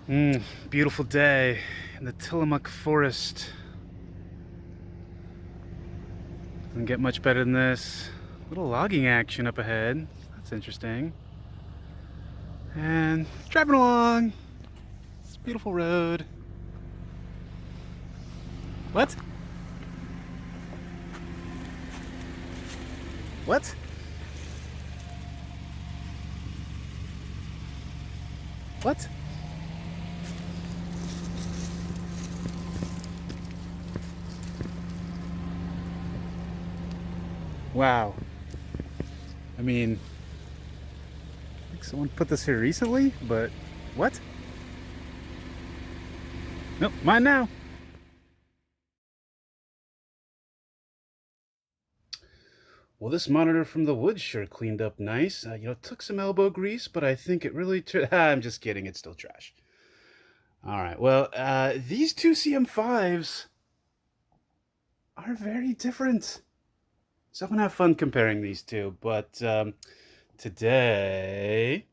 Beautiful day in the Tillamook Forest. Doesn't get much better than this. Little logging action up ahead. That's interesting. And driving along. It's a beautiful road. What? What? What? Wow. I mean, I think someone put this here recently, but what? Nope, mine now. Well, this monitor from the woods sure cleaned up nice. It took some elbow grease, but I think it really I'm just kidding. It's still trash. All right. Well, these two CM5s are very different. So I'm going to have fun comparing these two. But today,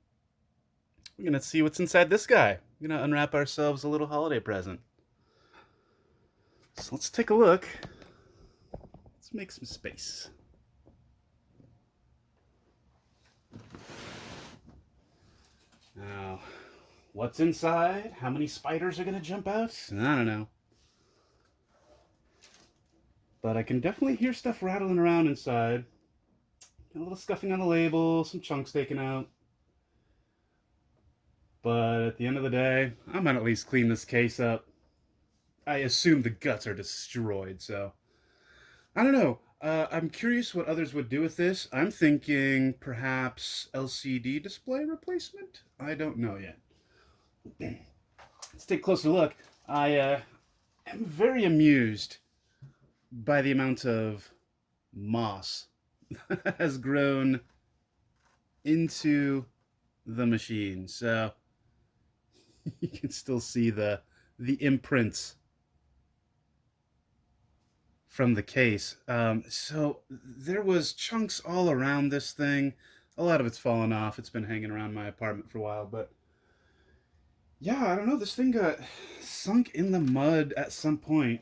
we're going to see what's inside this guy. We're going to unwrap ourselves a little holiday present. So let's take a look. Let's make some space. Now, what's inside? How many spiders are going to jump out? I don't know. But I can definitely hear stuff rattling around inside. A little scuffing on the label, some chunks taken out. But at the end of the day, I'm going to at least clean this case up. I assume the guts are destroyed, so I don't know. I'm curious what others would do with this. I'm thinking perhaps LCD display replacement. I don't know yet. Let's take a closer look. I am very amused by the amount of moss that has grown into the machine. So you can still see the imprints from the case. So there was chunks all around this thing. A lot of it's fallen off. It's been hanging around my apartment for a while, but yeah, I don't know. This thing got sunk in the mud at some point.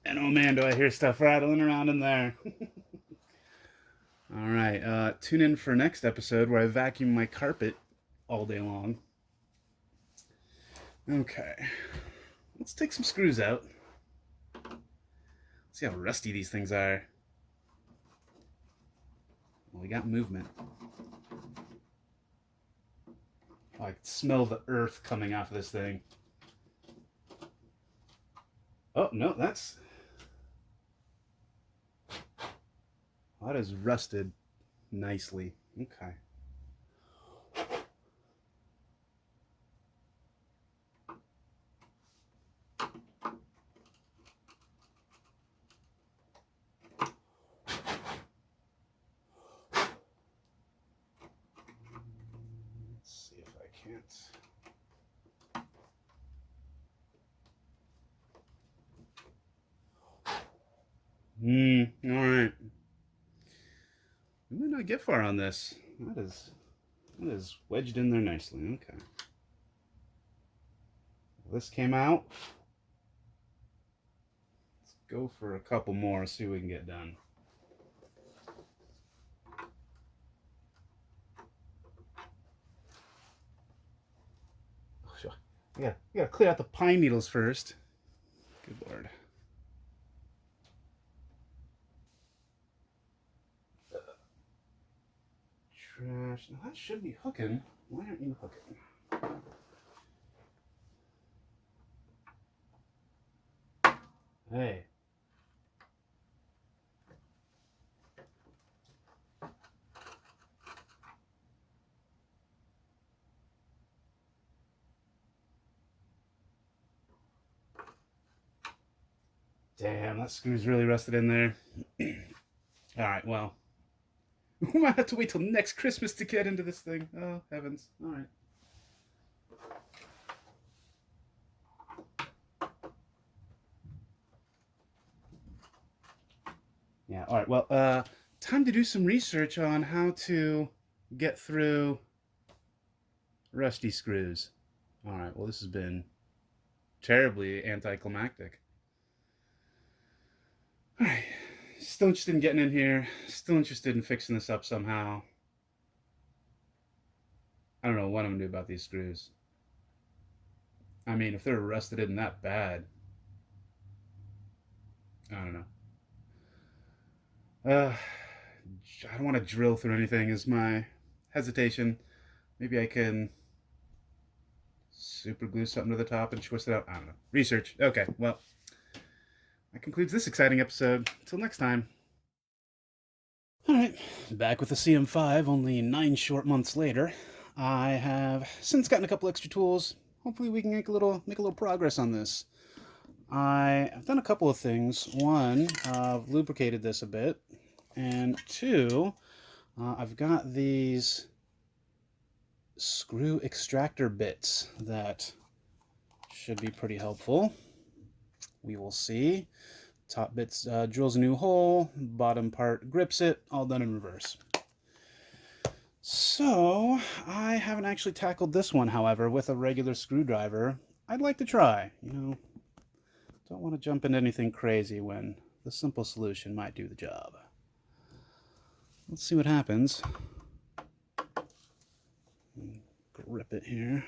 And oh man, do I hear stuff rattling around in there. All right, tune in for next episode where I vacuum my carpet all day long. Okay, let's take some screws out. See how rusty these things are. Well, we got movement. Oh, I can smell the earth coming off of this thing. Oh, no, that is rusted nicely. Okay. Let's see if I can't. All right. We might not get far on this. That is wedged in there nicely. Okay. Well, this came out. Let's go for a couple more, see what we can get done. We gotta clear out the pine needles first. Good lord. Trash. Now that should be hooking. Why aren't you hooking? Hey. Damn, that screw's really rusted in there. All right, well, we might have to wait till next Christmas to get into this thing. Oh, heavens. All right. Yeah, all right. Well, time to do some research on how to get through Rusty screws. All right, well, this has been terribly anticlimactic. All right, still interested in getting in here. Still interested in fixing this up somehow. I don't know what I'm gonna do about these screws. I mean, if they're rusted in that bad, I don't know. I don't want to drill through anything. Is my hesitation. Maybe I can super glue something to the top and twist it out. I don't know. Research. Okay, well, that concludes this exciting episode. Until next time. Alright, back with the CM-5 only 9 short months later. I have since gotten a couple extra tools. Hopefully we can make a little progress on this. I've done a couple of things. One, I've lubricated this a bit. And two, I've got these screw extractor bits that should be pretty helpful. We will see. Top bits drills a new hole, bottom part grips it, all done in reverse. So, I haven't actually tackled this one, however, with a regular screwdriver. I'd like to try. You know, don't want to jump into anything crazy when the simple solution might do the job. Let's see what happens. Grip it here.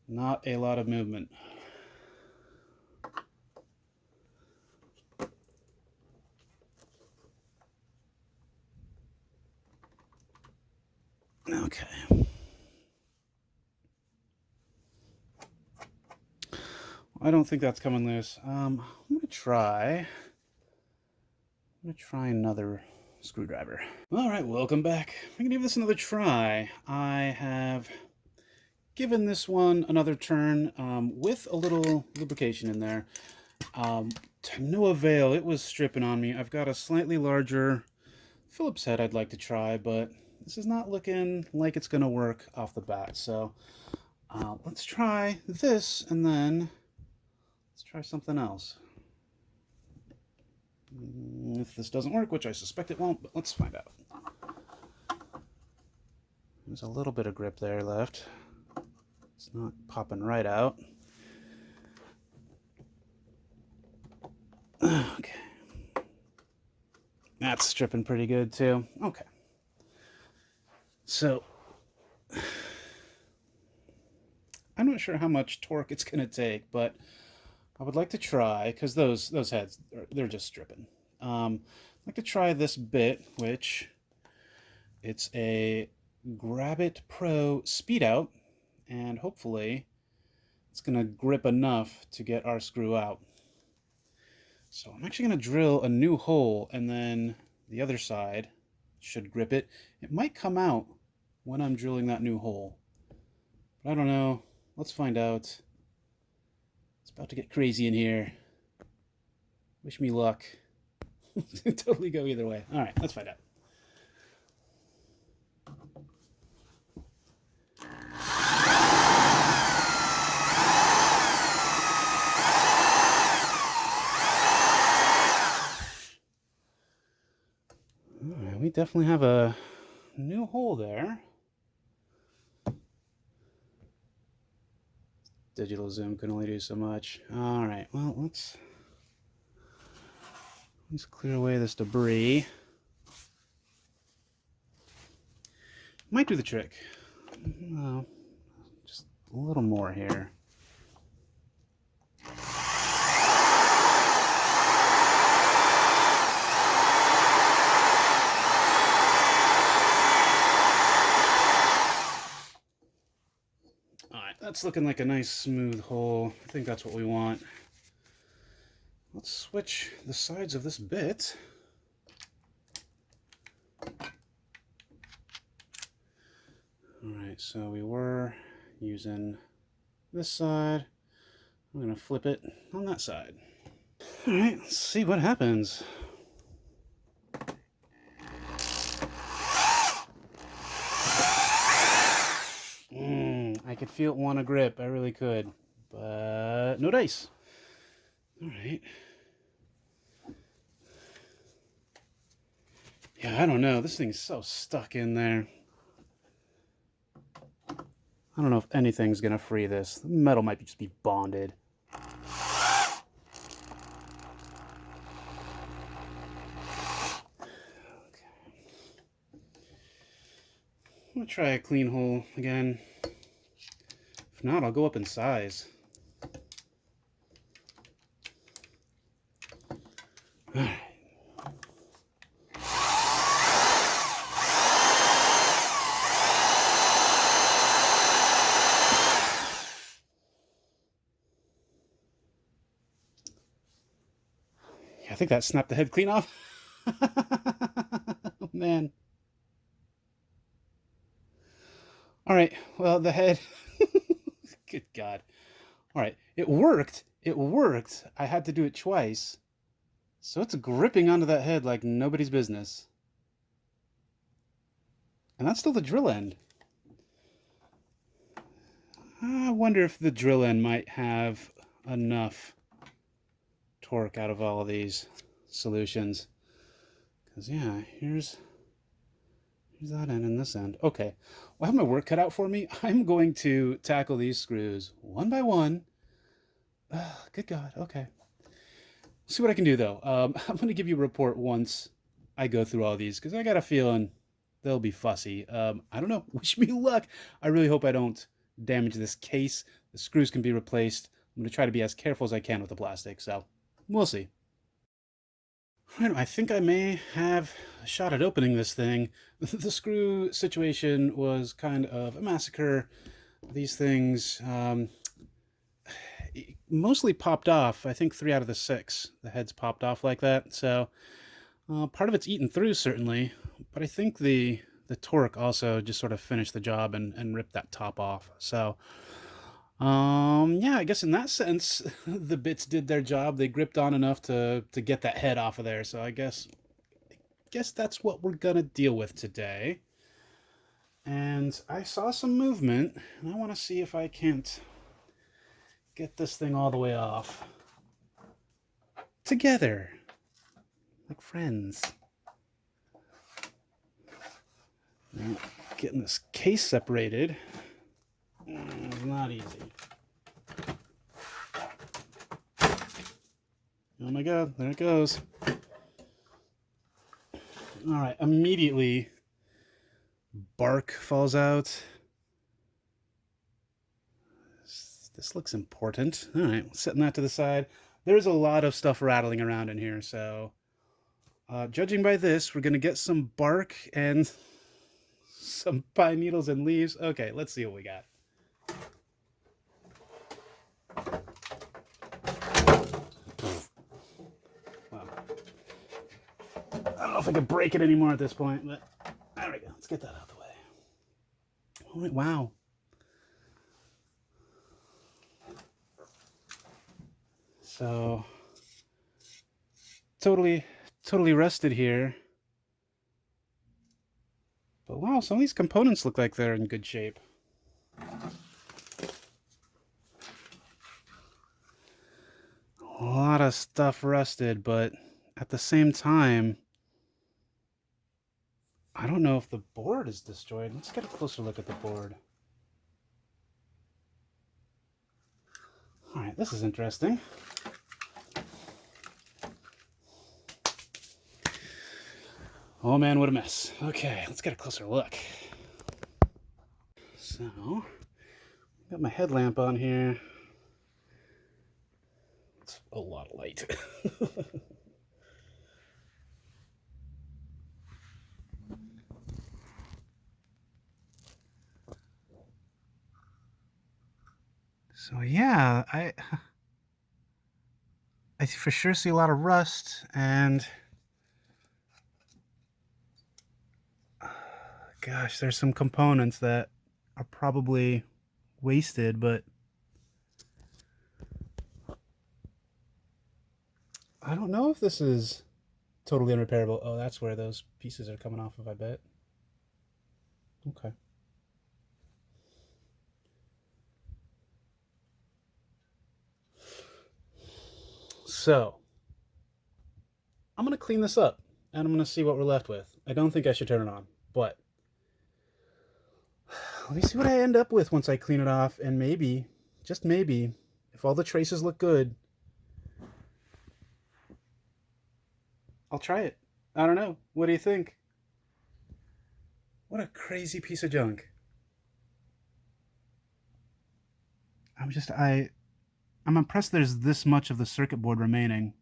Not a lot of movement. Okay. I don't think that's coming loose. I'm gonna try another screwdriver. All right, welcome back. I'm gonna give this another try. I have given this one another turn with a little lubrication in there. To no avail. It was stripping on me. I've got a slightly larger Phillips head I'd like to try, but this is not looking like it's gonna work off the bat. So let's try this, and then let's try something else. If this doesn't work, which I suspect it won't, but let's find out. There's a little bit of grip there left. It's not popping right out. Okay. That's stripping pretty good too. Okay. So, I'm not sure how much torque it's going to take, but I would like to try, because those heads, they're just stripping. I'd like to try this bit, which it's a Grab It Pro Speed Out, and hopefully it's going to grip enough to get our screw out. So I'm actually going to drill a new hole, and then the other side should grip it. It might come out when I'm drilling that new hole, but I don't know. Let's find out. It's about to get crazy in here. Wish me luck. Totally go either way. All right, let's find out. All right, we definitely have a new hole there. Digital zoom can only do so much. All right, well, let's clear away this debris. Might do the trick. No, just a little more here. Alright, that's looking like a nice smooth hole. I think that's what we want. Let's switch the sides of this bit. Alright, so we were using this side. I'm going to flip it on that side. Alright, let's see what happens. I could feel it want to grip. I really could. But no dice. Alright. Yeah, I don't know. This thing's so stuck in there. I don't know if anything's gonna free this. The metal might just be bonded. I'm gonna try a clean hole again. If not, I'll go up in size. Alright. I think that snapped the head clean off. Oh, man. All right, well, the head. Good God. All right, it worked. It worked. I had to do it twice. So it's gripping onto that head like nobody's business. And that's still the drill end. I wonder if the drill end might have enough torque out of all of these solutions. Because, yeah, here's that end and this end. Okay, well, I have my work cut out for me. I'm going to tackle these screws one by one. Good God, okay. See what I can do, though. I'm going to give you a report once I go through all these, because I got a feeling they'll be fussy. I don't know. Wish me luck. I really hope I don't damage this case. The screws can be replaced. I'm going to try to be as careful as I can with the plastic, so we'll see. I think I may have a shot at opening this thing. The screw situation was kind of a massacre. These things mostly popped off. I think 3 out of the 6, the heads popped off like that. So part of it's eaten through, certainly. But I think the torque also just sort of finished the job and ripped that top off. So yeah, I guess in that sense, the bits did their job. They gripped on enough to get that head off of there. So I guess that's what we're gonna deal with today. And I saw some movement, and I want to see if I can't get this thing all the way off together, like friends. Now, getting this case separated is not easy. Oh my God, there it goes. All right, immediately bark falls out. This looks important. All right, setting that to the side. There's a lot of stuff rattling around in here, so judging by this, we're gonna get some bark and some pine needles and leaves. Okay, let's see what we got. Wow. I don't know if I can break it anymore at this point, but there we go. Let's get that out of the way. All right, wow. So totally rusted here. But wow, some of these components look like they're in good shape. A lot of stuff rusted, but at the same time, I don't know if the board is destroyed. Let's get a closer look at the board. All right, this is interesting. Oh man, what a mess. Okay, let's get a closer look. So, got my headlamp on here. It's a lot of light. So yeah, I for sure see a lot of rust, and gosh, there's some components that are probably wasted, but I don't know if this is totally unrepairable. Oh, that's where those pieces are coming off of, I bet. Okay. So, I'm going to clean this up, and I'm going to see what we're left with. I don't think I should turn it on, but let me see what I end up with once I clean it off, and maybe, just maybe, if all the traces look good, I'll try it. I don't know. What do you think? What a crazy piece of junk. I'm just, I'm impressed there's this much of the circuit board remaining.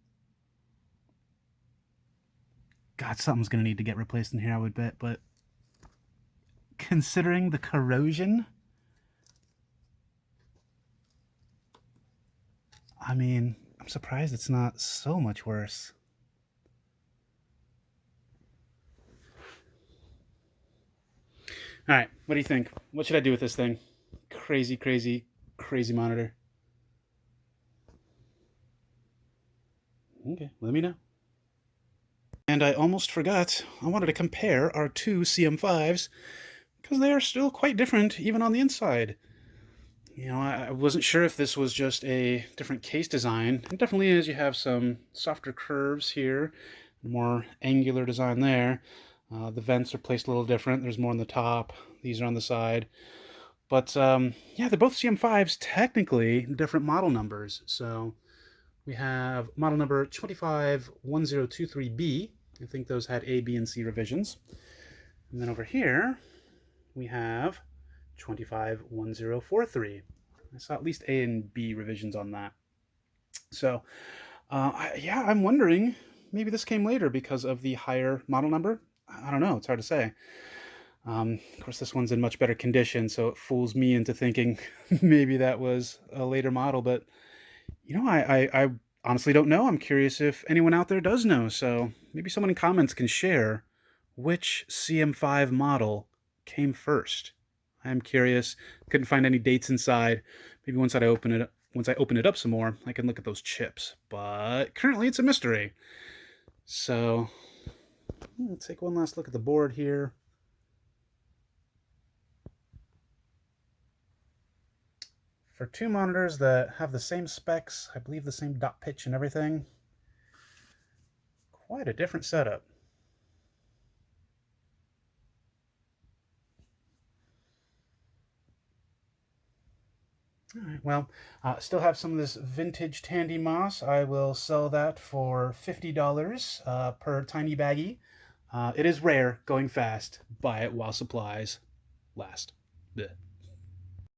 God, something's going to need to get replaced in here, I would bet, but considering the corrosion, I mean, I'm surprised it's not so much worse. All right, what do you think? What should I do with this thing? Crazy, crazy, crazy monitor. Okay, let me know. And I almost forgot, I wanted to compare our two CM5s because they are still quite different even on the inside. You know, I wasn't sure if this was just a different case design. It definitely is. You have some softer curves here, more angular design there. The vents are placed a little different. There's more on the top. These are on the side. But yeah, they're both CM5s, technically different model numbers. So we have model number 251023B. I think those had A, B, and C revisions. And then over here, we have 251043. I saw at least A and B revisions on that. So, yeah, I'm wondering, maybe this came later because of the higher model number. I don't know, it's hard to say. Of course, this one's in much better condition, so it fools me into thinking maybe that was a later model. But, you know, I honestly don't know. I'm curious if anyone out there does know. So maybe someone in comments can share which CM5 model came first. I'm curious. Couldn't find any dates inside. Maybe once I open it up some more, I can look at those chips. But currently, it's a mystery. So let's take one last look at the board here. For two monitors that have the same specs, I believe the same dot pitch and everything, quite a different setup. All right, well, still have some of this vintage Tandy moss. I will sell that for $50 per tiny baggie. It is rare, going fast. Buy it while supplies last. Blech.